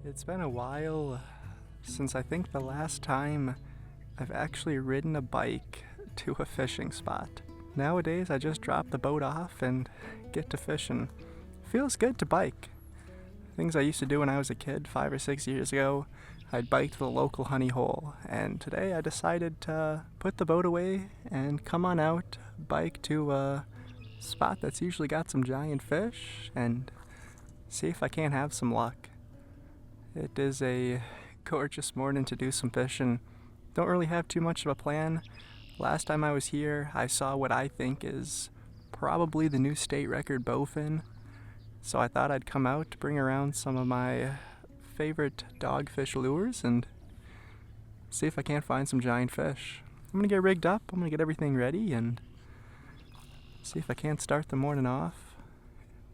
It's been a while since I think the last time I've actually ridden a bike to a fishing spot. Nowadays, I just drop the boat off and get to fishing. Feels good to bike. Things I used to do when I was a kid 5 or 6 years ago, I'd bike to the local honey hole, and today I decided to put the boat away and come on out, bike to a spot that's usually got some giant fish, and see if I can't have some luck. It is a gorgeous morning to do some fishing. Don't really have too much of a plan. Last time I was here, I saw what I think is probably the new state record bowfin. So I thought I'd come out to bring around some of my favorite dogfish lures and see if I can't find some giant fish. I'm gonna get rigged up, I'm gonna get everything ready and see if I can't start the morning off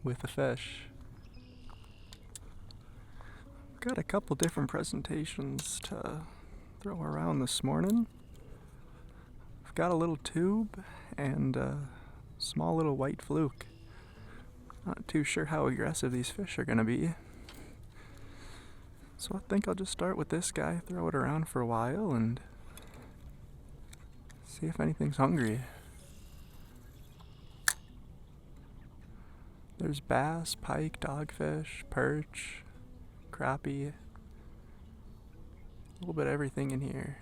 with a fish. Got a couple different presentations to throw around this morning. I've got a little tube and a small little white fluke. Not too sure how aggressive these fish are gonna be. So I think I'll just start with this guy, throw it around for a while and see if anything's hungry. There's bass, pike, dogfish, perch, crappie, a little bit of everything in here.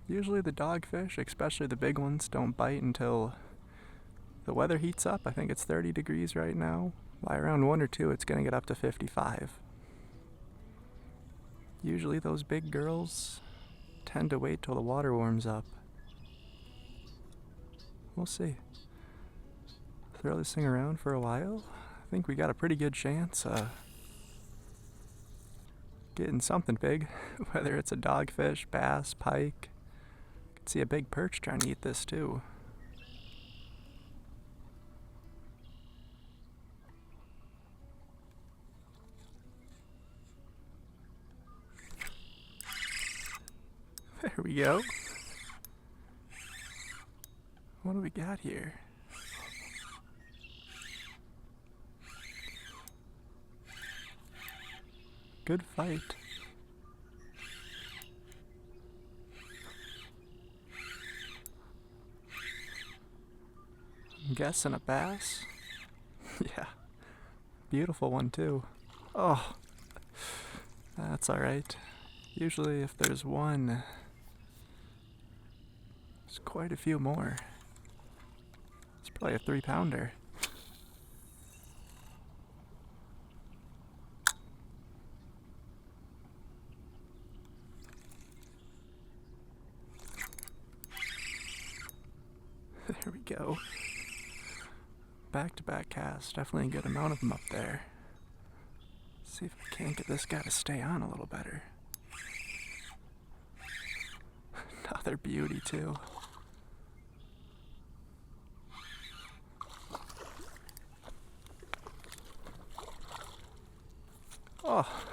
Usually the dogfish, especially the big ones, don't bite until the weather heats up. I think it's 30 degrees right now. By around 1 or 2 it's going to get up to 55. Usually those big girls tend to wait till the water warms up. We'll see. Throw this thing around for a while. I think we got a pretty good chance getting something big, whether it's a dogfish, bass, pike. Could see a big perch trying to eat this too. There we go. What do we got here? Good fight. I'm guessing a bass. Yeah. Beautiful one too. Oh, that's alright. Usually if there's one, there's quite a few more. It's probably a 3-pounder. There we go. Back-to-back cast. Definitely a good amount of them up there. See if I can't get this guy to stay on a little better. Another beauty too. Oh,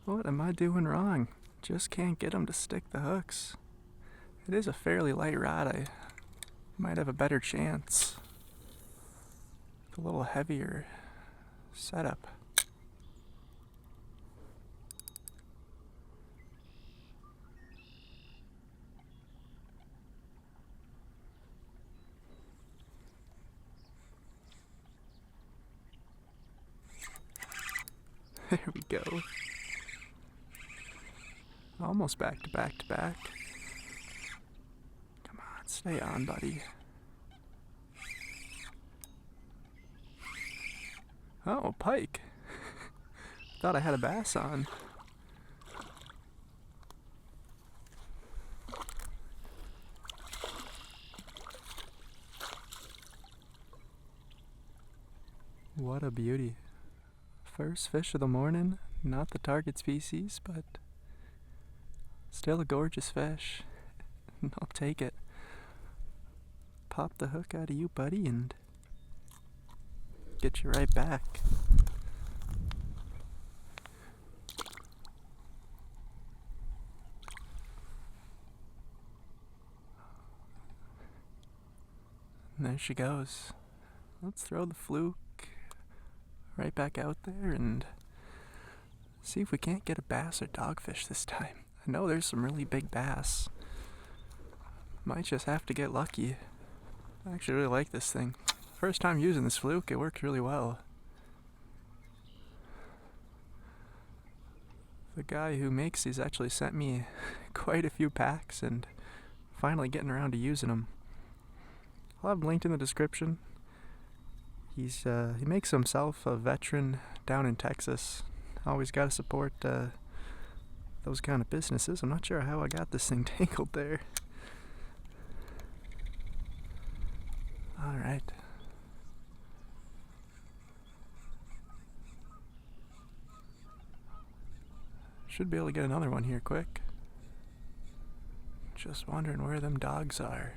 what am I doing wrong? Just can't get him to stick the hooks. It is a fairly light rod. I might have a better chance with a little heavier setup. There we go. Almost back to back to back. Come on, stay on, buddy. Oh, pike. Thought I had a bass on. What a beauty. First fish of the morning, not the target species, but still a gorgeous fish. I'll take it. Pop the hook out of you, buddy, and get you right back. And there she goes. let's throw the fluke right back out there and see if we can't get a bass or dogfish this time. I know there's some really big bass. Might just have to get lucky. I actually really like this thing. First time using this fluke, it works really well. The guy who makes these actually sent me quite a few packs, and finally getting around to using them. I'll have them linked in the description. He makes himself a veteran down in Texas. Always got to support those kind of businesses. I'm not sure how I got this thing tangled there. Alright. Should be able to get another one here quick. Just wondering where them dogs are.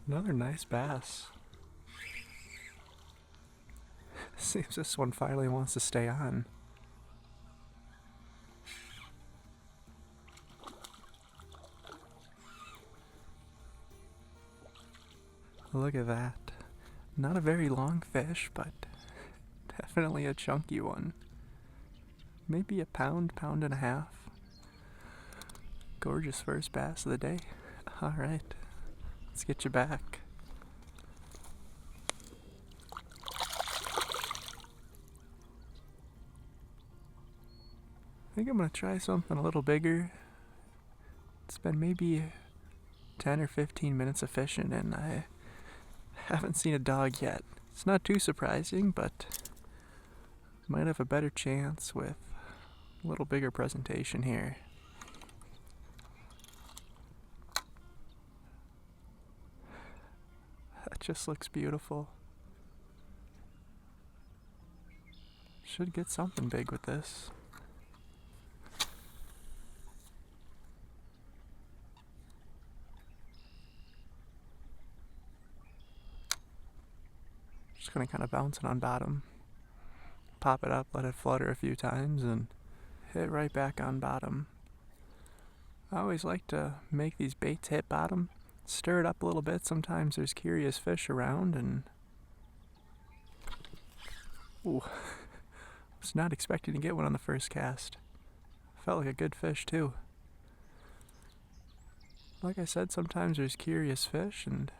Another nice bass. Seems this one finally wants to stay on. Look at that. Not a very long fish, but definitely a chunky one. Maybe a pound, pound and a half. Gorgeous first bass of the day. Alright. Let's get you back. I think I'm gonna try something a little bigger. It's been maybe 10 or 15 minutes of fishing and I haven't seen a dog yet. It's not too surprising, but might have a better chance with a little bigger presentation here. That just looks beautiful. Should get something big with this. Just gonna kind of bounce it on bottom. Pop it up, let it flutter a few times, and hit right back on bottom. I always like to make these baits hit bottom. Stir it up a little bit. Sometimes there's curious fish around, and ooh, was not expecting to get one on the first cast. Felt like a good fish too. Like I said, sometimes there's curious fish and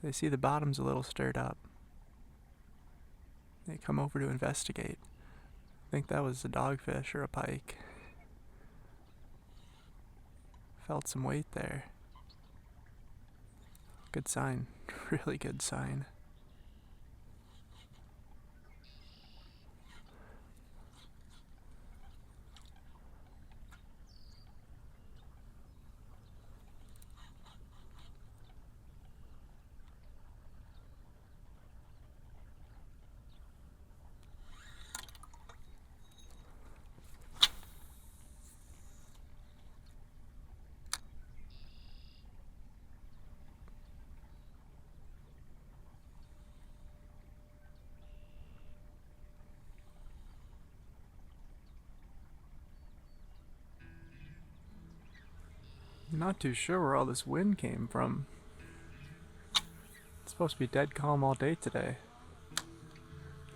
they see the bottom's a little stirred up. They come over to investigate. I think that was a dogfish or a pike. Felt some weight there. Good sign. Really good sign. Not too sure where all this wind came from. It's supposed to be dead calm all day today.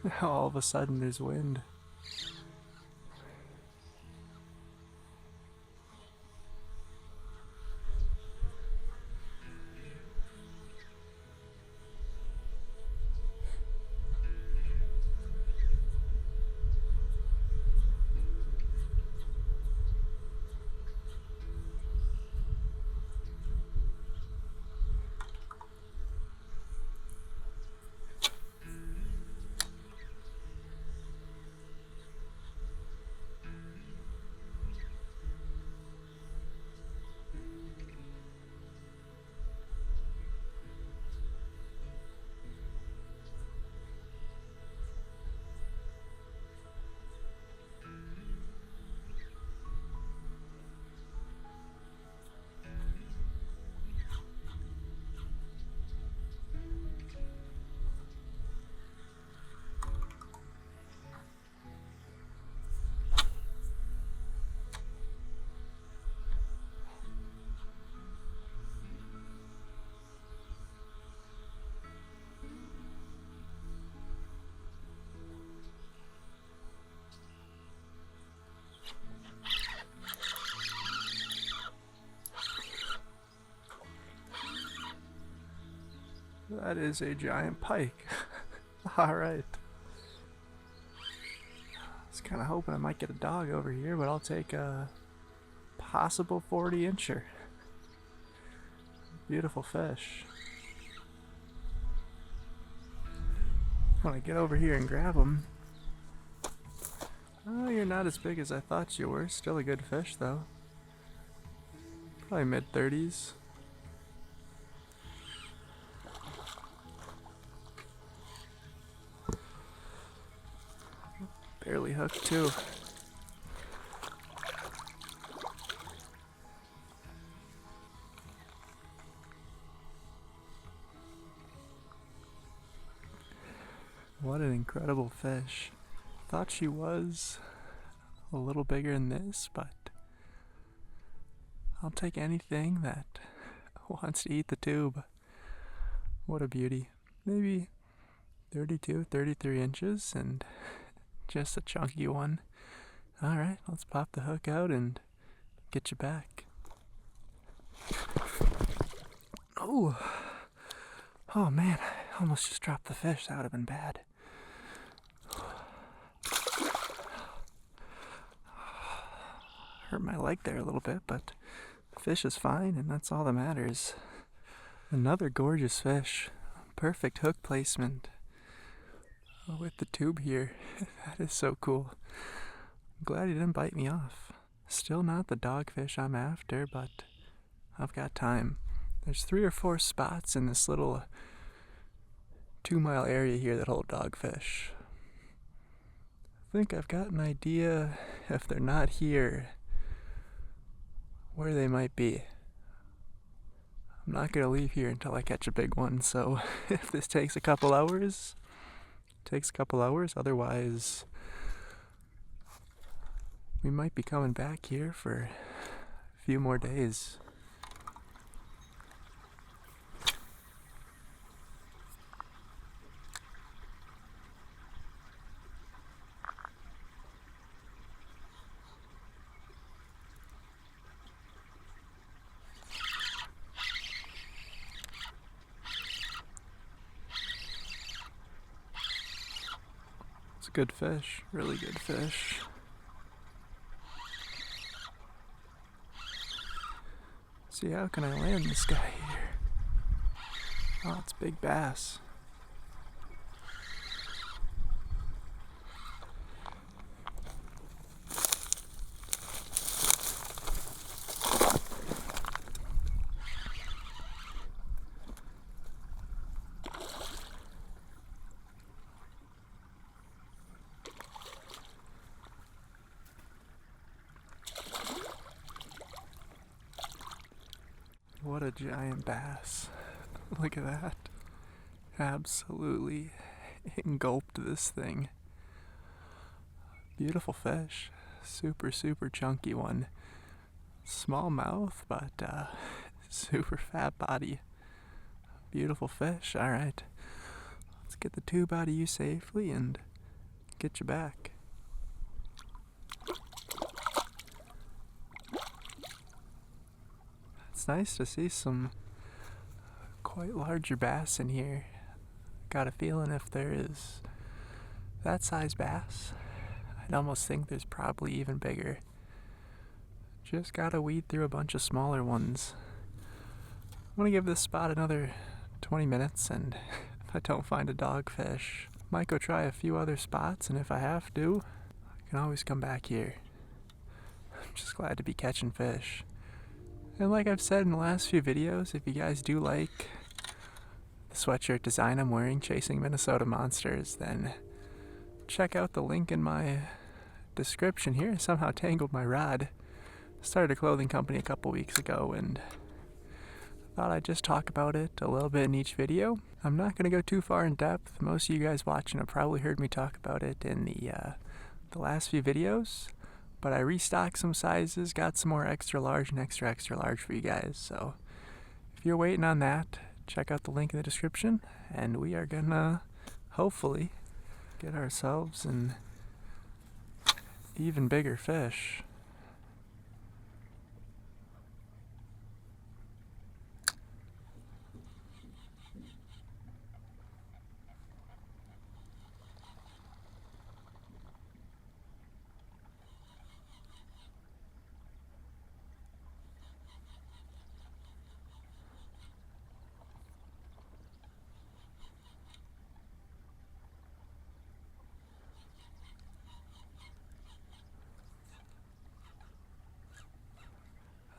Now all of a sudden there's wind. That is a giant pike. Alright. I was kind of hoping I might get a dog over here, but I'll take a possible 40-incher. Beautiful fish. When I get over here and grab them. Oh, you're not as big as I thought you were. Still a good fish, though. Probably mid-30s. Barely hooked, too. What an incredible fish. Thought she was a little bigger than this, but I'll take anything that wants to eat the tube. What a beauty. Maybe 32, 33 inches and just a chunky one. Alright, let's pop the hook out and get you back. Oh man, I almost just dropped the fish. That would have been bad. Hurt my leg there a little bit, but the fish is fine, and that's all that matters. Another gorgeous fish. Perfect hook placement. With the tube here. That is so cool. I'm glad he didn't bite me off. Still not the dogfish I'm after, but I've got time. There's 3 or 4 spots in this little 2-mile area here that hold dogfish. I think I've got an idea, if they're not here, where they might be. I'm not going to leave here until I catch a big one, so if this takes a couple hours, it takes a couple hours. Otherwise, we might be coming back here for a few more days. It's a good fish, really good fish. See, how can I land this guy here? Oh, it's big bass. What a giant bass. Look at that. Absolutely engulfed this thing. Beautiful fish. Super, super chunky one. Small mouth, but super fat body. Beautiful fish. Alright. Let's get the tube out of you safely and get you back. It's nice to see some quite larger bass in here. Got a feeling if there is that size bass, I'd almost think there's probably even bigger. Just gotta weed through a bunch of smaller ones. I'm gonna give this spot another 20 minutes, and if I don't find a dogfish, might go try a few other spots, and if I have to, I can always come back here. I'm just glad to be catching fish. And like I've said in the last few videos, if you guys do like the sweatshirt design I'm wearing, Chasing Minnesota Monsters, then check out the link in my description here. I somehow tangled my rod. Started a clothing company a couple weeks ago, and thought I'd just talk about it a little bit in each video. I'm not going to go too far in depth. Most of you guys watching have probably heard me talk about it in the last few videos. But I restocked some sizes, got some more extra large and extra large for you guys. So if you're waiting on that, check out the link in the description, and we are gonna hopefully get ourselves an even bigger fish.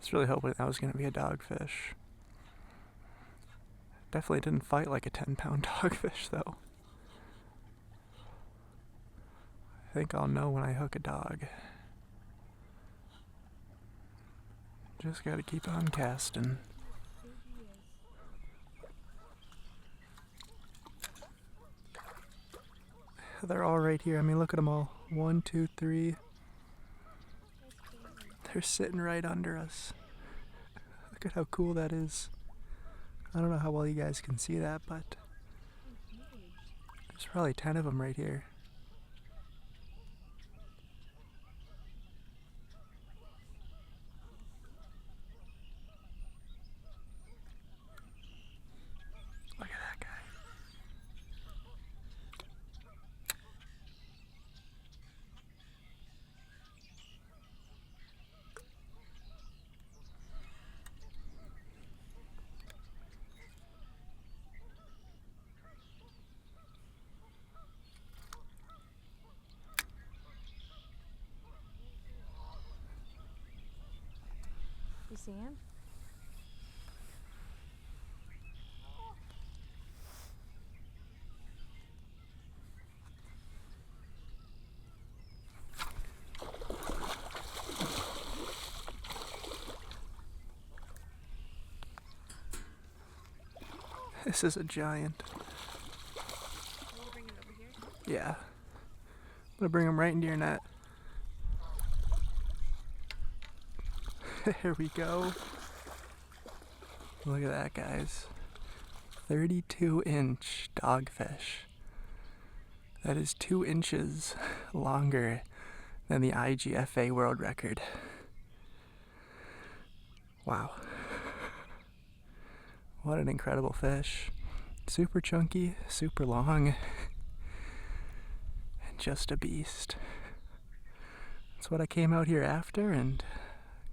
was really hoping that was going to be a dogfish. Definitely didn't fight like a 10-pound dogfish, though. I think I'll know when I hook a dog. Just gotta keep on casting. They're all right here. I mean, look at them all. 1, 2, 3. They're sitting right under us. Look at how cool that is. I don't know how well you guys can see that, but there's probably 10 of them right here. Look at that guy. You see him? This is a giant. Will you bring it over here? Yeah. I'm gonna bring him right into your net. There we go. Look at that, guys. 32-inch dogfish. That is 2 inches longer than the IGFA world record. Wow. What an incredible fish. Super chunky, super long, and just a beast. That's what I came out here after and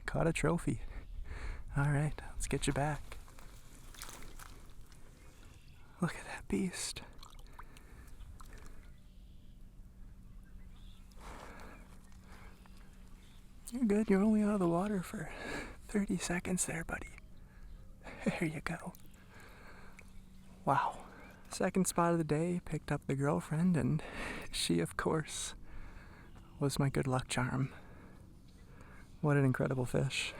caught a trophy. Alright, let's get you back. Look at that beast. You're good, you're only out of the water for 30 seconds there, buddy. There you go. Wow. Second spot of the day, picked up the girlfriend, and she, of course, was my good luck charm. What an incredible fish.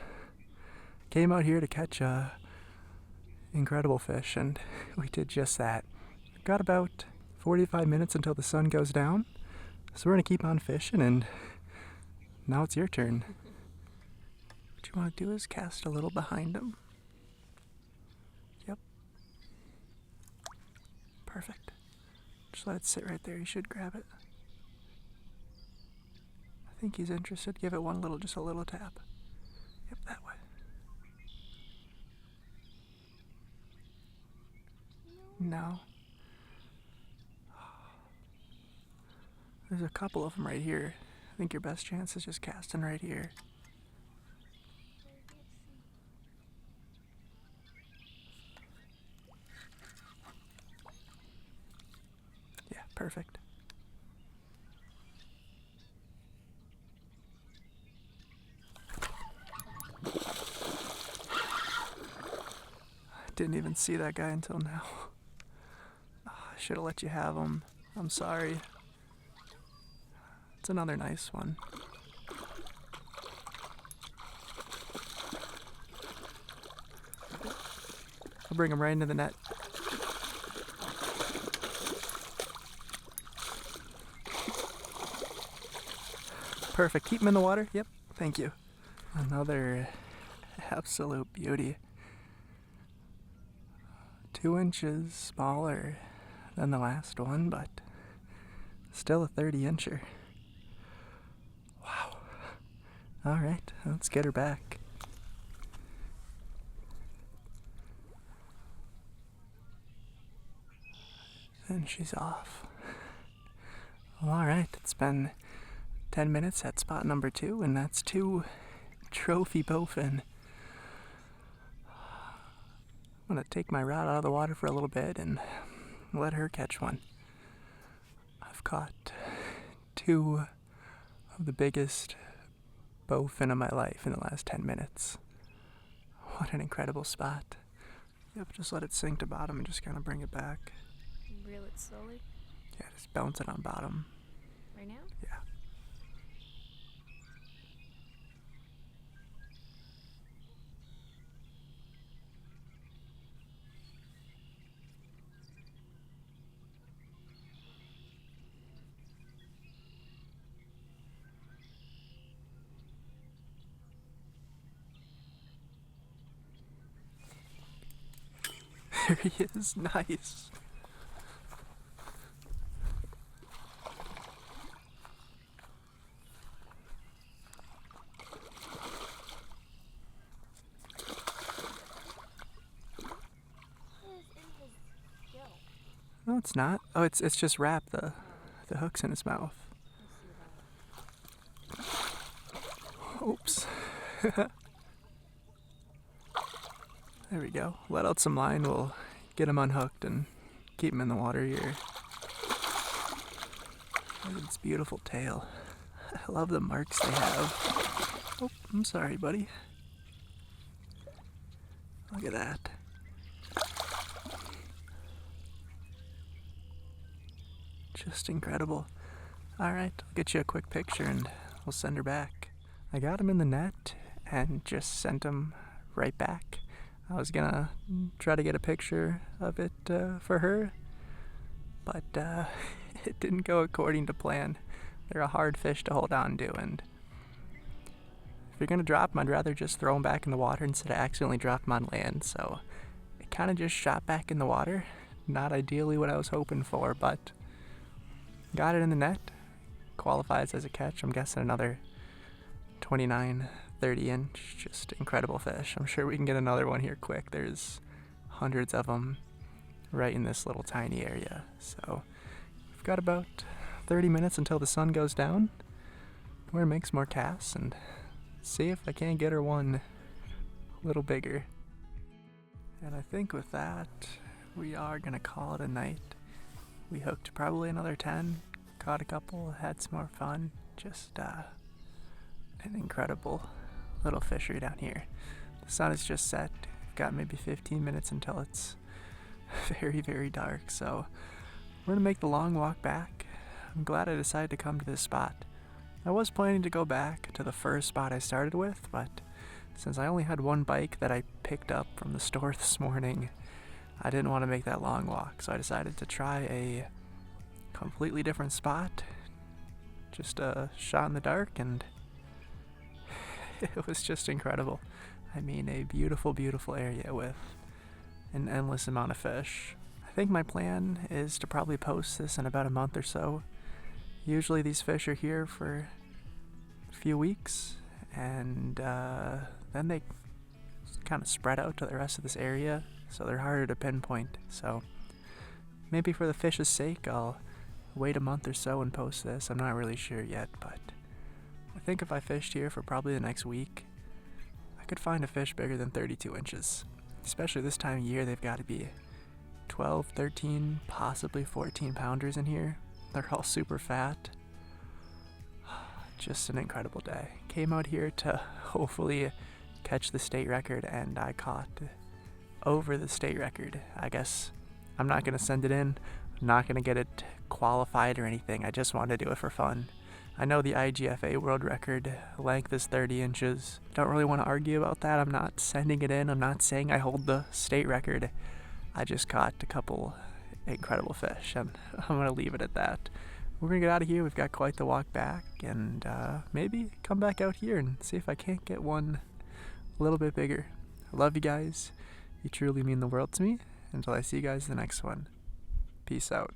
Came out here to catch a incredible fish, and we did just that. Got about 45 minutes until the sun goes down, so we're gonna keep on fishing, and now it's your turn. What you want to do is cast a little behind him. Yep. Perfect. Just let it sit right there. You should grab it. I think he's interested. Give it just a little tap. Yep, that way. No. There's a couple of them right here. I think your best chance is just casting right here. Yeah, perfect. I didn't even see that guy until now. I should have let you have him. I'm sorry. It's another nice one. I'll bring him right into the net. Perfect. Keep him in the water. Yep. Thank you. Another absolute beauty. 2 inches smaller than the last one, but still a 30-incher. Wow. All right, let's get her back. And she's off. Well, all right, it's been 10 minutes at spot number 2, and that's 2 trophy bowfin. I'm gonna take my rod out of the water for a little bit and let her catch one. I've caught 2 of the biggest bowfin of my life in the last 10 minutes. What an incredible spot. Yep, just let it sink to bottom and just kind of bring it back. Reel it slowly. Yeah, just bounce it on bottom. Right now? Yeah. There he is, nice. No, it's not. Oh, it's just wrapped. The hook's in his mouth. Oops. There we go. Let out some line. We'll get him unhooked and keep him in the water here. Look at this beautiful tail. I love the marks they have. Oh, I'm sorry, buddy. Look at that. Just incredible. Alright, I'll get you a quick picture and we'll send her back. I got him in the net and just sent him right back. I was gonna try to get a picture of it for her, but it didn't go according to plan. They're a hard fish to hold on to, and if you're gonna drop them, I'd rather just throw them back in the water instead of accidentally drop them on land. So it kind of just shot back in the water. Not ideally what I was hoping for, but got it in the net. Qualifies as a catch. I'm guessing another 29, 30 inch. Just incredible fish. I'm sure we can get another one here quick. There's hundreds of them right in this little tiny area. So we've got about 30 minutes until the sun goes down. We're gonna make some more casts and see if I can't get her one a little bigger. And I think with that, we are gonna call it a night. We hooked probably another 10, caught a couple, had some more fun. Just an incredible little fishery down here. The sun is just set. We've got maybe 15 minutes until it's very, very dark. So we're gonna make the long walk back. I'm glad I decided to come to this spot. I was planning to go back to the first spot I started with, but since I only had one bike that I picked up from the store this morning, I didn't want to make that long walk, so I decided to try a completely different spot. Just a shot in the dark, and it was just incredible. I mean, a beautiful, beautiful area with an endless amount of fish. I think my plan is to probably post this in about a month or so. Usually these fish are here for a few weeks, and then they kind of spread out to the rest of this area, so they're harder to pinpoint. So maybe for the fish's sake, I'll wait a month or so and post this. I'm not really sure yet, but I think if I fished here for probably the next week, I could find a fish bigger than 32 inches. Especially this time of year, they've got to be 12, 13, possibly 14 pounders in here. They're all super fat. Just an incredible day. Came out here to hopefully catch the state record, and I caught over the state record. I guess I'm not going to send it in. I'm not going to get it qualified or anything. I just want to do it for fun. I know the IGFA world record length is 30 inches. Don't really want to argue about that. I'm not sending it in. I'm not saying I hold the state record. I just caught a couple incredible fish, and I'm going to leave it at that. We're going to get out of here. We've got quite the walk back, and maybe come back out here and see if I can't get one a little bit bigger. I love you guys. You truly mean the world to me. Until I see you guys in the next one. Peace out.